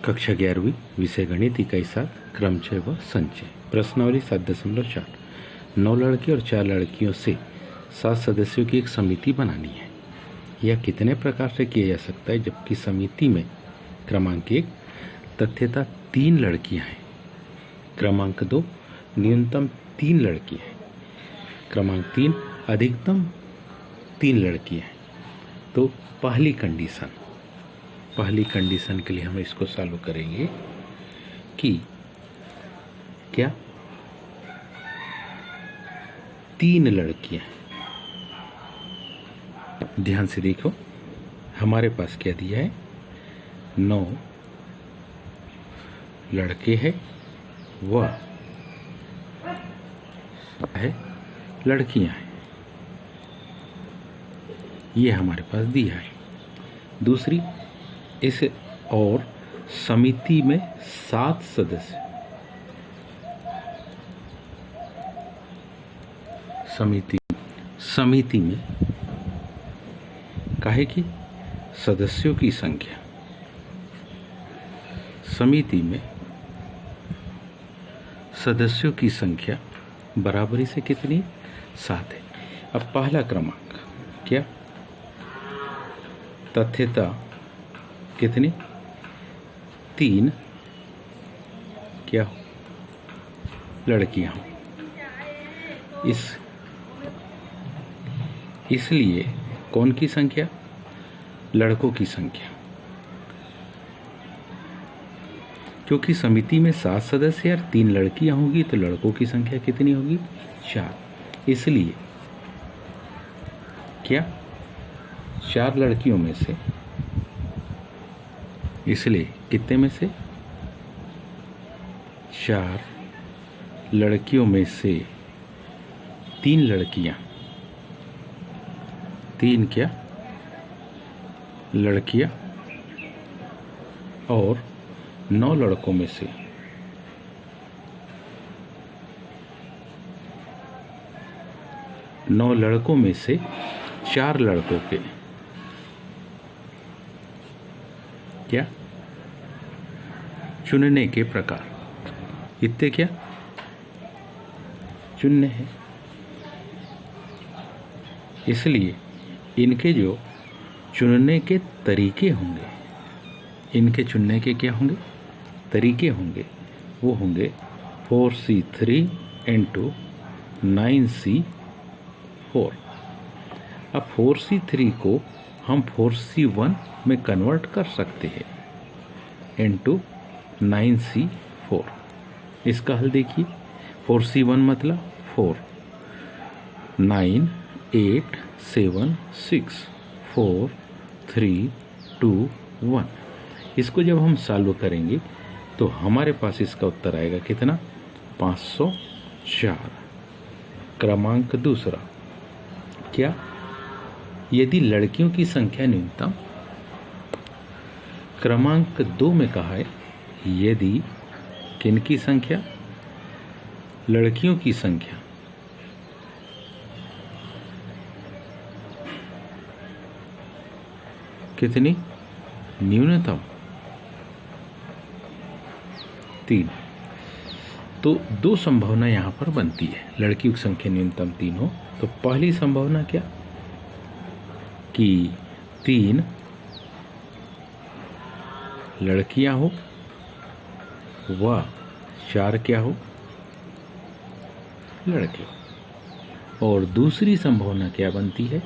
कक्षा 11वीं विषय गणित इकाई 7 क्रमचय व संचय। प्रश्नावली 7.4। 9 लड़के और 4 लड़कियों से 7 सदस्यों की एक समिति बनानी है। यह कितने प्रकार से किया जा सकता है जबकि समिति में क्रमांक 1 तथ्यता 3 लड़कियां हैं, क्रमांक 2 न्यूनतम 3 लड़कियां हैं, क्रमांक 3 अधिकतम 3 लड़कियां हैं। तो पहली कंडीशन के लिए हम इसको सॉल्व करेंगे कि क्या 3 लड़कियां हैं। ध्यान से देखो, हमारे पास क्या दिया है, 9 लड़के हैं व है लड़कियां हैं, ये हमारे पास दिया है। दूसरी, इस और समिति में 7 सदस्य, समिति में काहे की सदस्यों की संख्या, समिति में सदस्यों की संख्या बराबरी से कितनी, 7 है। अब पहला क्रमांक क्या, तथ्यता कितनी, 3 क्या हो, लड़कियां हो। इसलिए कौन की संख्या, लड़कों की संख्या, क्योंकि समिति में 7 सदस्य और 3 लड़कियां होंगी तो लड़कों की संख्या कितनी होगी, 4। इसलिए क्या 4 लड़कियों में से, इसलिए कितने में से, 4 लड़कियों में से 3 लड़कियां, 3 क्या लड़कियां, और 9 लड़कों में से 9 लड़कों में से 4 लड़कों के क्या चुनने के प्रकार, इतने क्या चुनने हैं। इसलिए इनके जो चुनने के तरीके होंगे, इनके चुनने के क्या होंगे, तरीके होंगे, वो होंगे 4C3 into 9C4। अब 4C3 को हम 4C1 में कन्वर्ट कर सकते हैं into 9C4। इसका हल देखिए, 4C1 मतलब 4, 9 8 7 6 4 3 2 1। इसको जब हम सॉल्व करेंगे तो हमारे पास इसका उत्तर आएगा कितना, 504। क्रमांक दूसरा क्या, यदि लड़कियों की संख्या न्यूनतम, क्रमांक 2 में कहा है यदि किनकी संख्या, लड़कियों की संख्या कितनी, न्यूनतम 3। तो 2 संभावना यहां पर बनती है, लड़कियों की संख्या न्यूनतम 3 हो। तो पहली संभावना क्या कि 3 लड़कियां हो व 4 क्या हो, लड़के। और दूसरी संभावना क्या बनती है,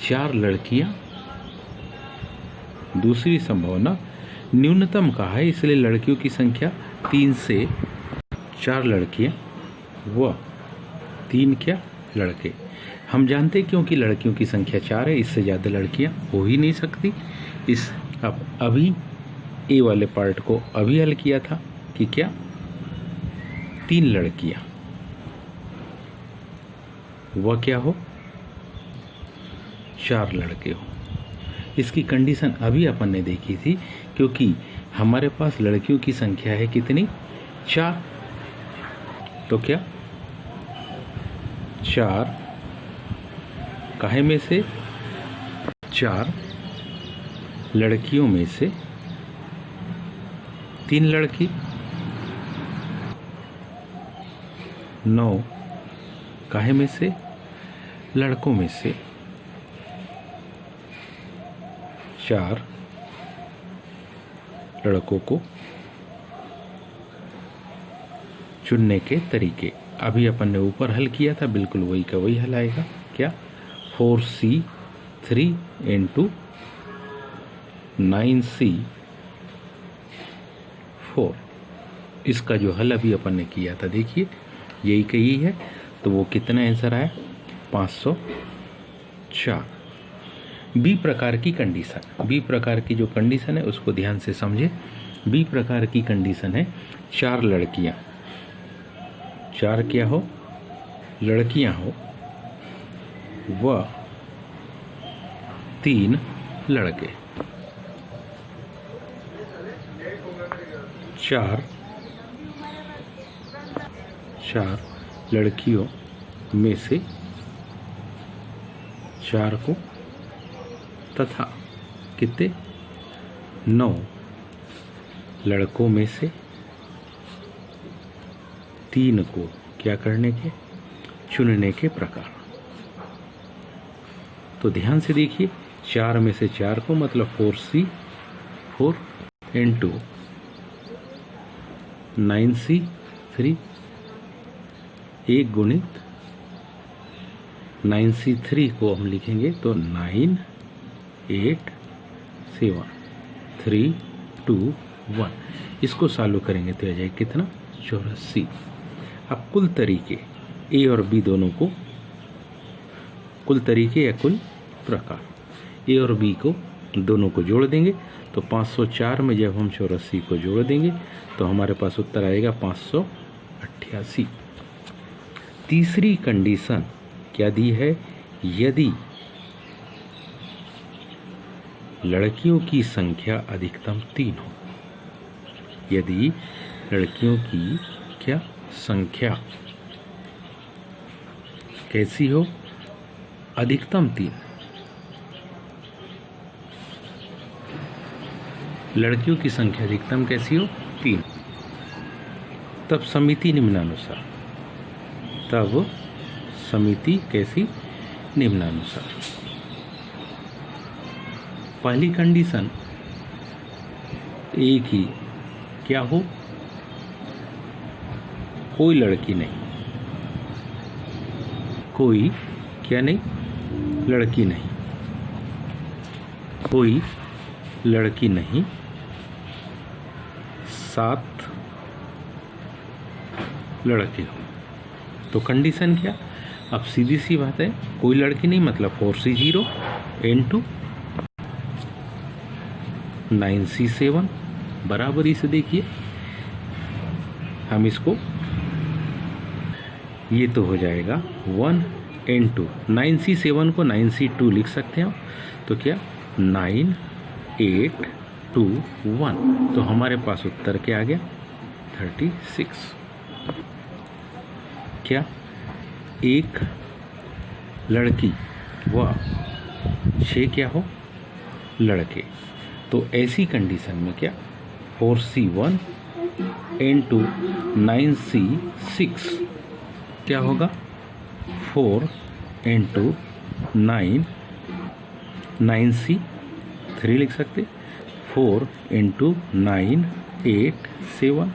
4 लड़कियां, दूसरी संभावना न्यूनतम कहा है इसलिए लड़कियों की संख्या 3 से 4 लड़कियां व 3 क्या लड़के। हम जानते हैं क्योंकि लड़कियों की संख्या 4 है, इससे ज़्यादा लड़कियां हो ही नहीं सकती। इस अभी ए वाले पार्ट को अभी हल किया था कि क्या 3 लड़कियां वह क्या हो, 4 लड़के हो। इसकी कंडीशन अभी अपन ने देखी थी, क्योंकि हमारे पास लड़कियों की संख्या है कितनी, 4। तो क्या 4 काहे में से, 4 लड़कियों में से 3 लड़की, 9 काहे में से, लड़कों में से 4 लड़कों को चुनने के तरीके। अभी अपन ने ऊपर हल किया था, बिल्कुल वही का वही हल आएगा। क्या? 4C3 into 9C4। इसका जो हल अभी अपन ने किया था, देखिए यही का यही है, तो वो कितना आंसर आया? 504। बी प्रकार की कंडीशन, बी प्रकार की जो कंडीशन है उसको ध्यान से समझे। बी प्रकार की कंडीशन है 4 लड़कियां, 4 क्या हो? लड़कियां हो व 3 लड़के। 4 लड़कियों में से 4 को तथा कितने? 9 लड़कों में से 3 को क्या करने के? चुनने के प्रकार। तो ध्यान से देखिए, 4 में से 4 को मतलब 4C4 इंटू 9C3, 1 गुणित 9C3 को हम लिखेंगे तो 9 8 7 3 2 1। इसको सॉल्व करेंगे तो आ जाए कितना? 84। अब कुल तरीके ए और बी दोनों को, कुल तरीके या कुल प्रकार ए और बी को दोनों को जोड़ देंगे तो 504 में जब हम 84 को जोड़ देंगे तो हमारे पास उत्तर आएगा 588। तीसरी कंडीशन क्या दी है? यदि लड़कियों की संख्या अधिकतम 3 हो, यदि लड़कियों की क्या संख्या कैसी हो? अधिकतम 3। लड़कियों की संख्या अधिकतम कैसी हो? 3। तब समिति निम्नानुसार, तब समिति कैसी? निम्नानुसार। पहली कंडीशन एक ही क्या हो? कोई लड़की नहीं, कोई क्या नहीं? लड़की नहीं, कोई लड़की नहीं, 7 लड़के हो। तो कंडीशन क्या? अब सीधी सी बात है, कोई लड़की नहीं मतलब 4C0 इंटू 9C7 बराबरी से देखिए हम इसको, ये तो हो जाएगा 1 इंटू 9C7 को 9C2 लिख सकते हैं। तो क्या? 9 8 2 1। तो हमारे पास उत्तर क्या आ गया? 36। क्या? एक लड़की व 6 क्या हो? लड़के। तो ऐसी कंडीशन में क्या? 4C1 इंटू 9C6 क्या होगा? 4 इंटू 9C3 लिख सकते, 4 इंटू 9 8 7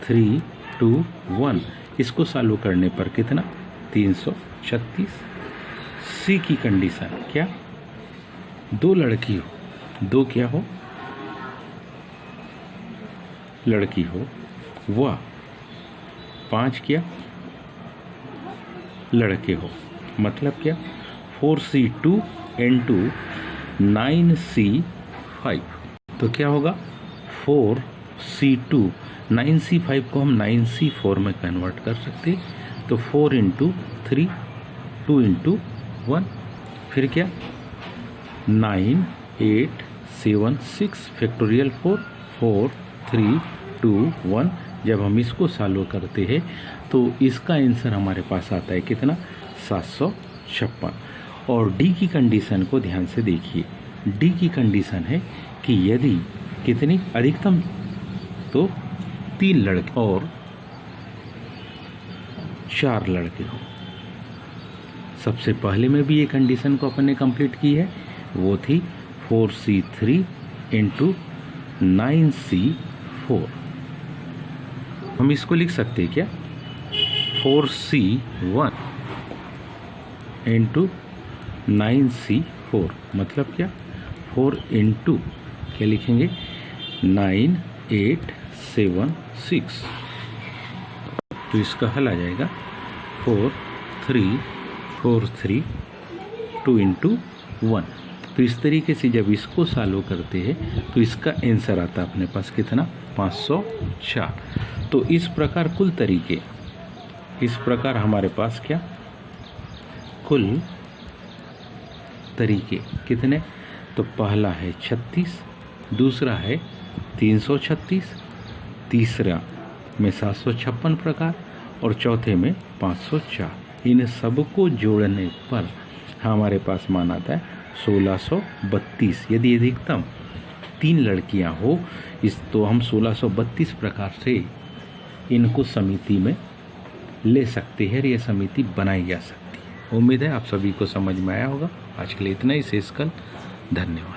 3 2 1। इसको सॉल्व करने पर कितना? 336। सी की कंडीशन क्या? 2 लड़की हो, 2 क्या हो? लड़की हो व 5 क्या? लड़के हो। मतलब क्या? 4C2 into 9C5। तो क्या होगा? 4C2 9C5 को हम 9C4 में कन्वर्ट कर सकते, तो 4 इंटू 3 2 इंटू 1, फिर क्या? 9 8 7 6 फैक्टोरियल 4 4 3 2 1। जब हम इसको सॉल्व करते हैं तो इसका आंसर हमारे पास आता है कितना? 756। और डी की कंडीशन को ध्यान से देखिए। डी की कंडीशन है कि यदि कितनी? अधिकतम। तो तो 3 लड़के और 4 लड़के हो। सबसे पहले में भी ये कंडीशन को अपन ने कंप्लीट की है, वो थी 4C3 इंटू 9C4। हम इसको लिख सकते हैं क्या, 4C1 इंटू 9C4, मतलब क्या 4 इंटू क्या लिखेंगे 9, 8, 7, 6। तो इसका हल आ जाएगा 4, 3, 4, 3, 2 इंटू 1। तो इस तरीके से जब इसको सॉल्व करते हैं तो इसका आंसर आता है अपने पास कितना, 504। तो इस प्रकार कुल तरीके, इस प्रकार हमारे पास क्या कुल तरीके कितने, तो पहला है 36, दूसरा है 336, तीसरा में 756 प्रकार और चौथे में 504। इन सबको जोड़ने पर हमारे पास मान आता है 1632। यदि अधिकतम 3 लड़कियां हो इस तो हम 1632 प्रकार से इनको समिति में ले सकते हैं, यह समिति बनाई जा सकती है। उम्मीद है आप सभी को समझ में आया होगा। आज के लिए इतना ही, शेष कल। धन्यवाद।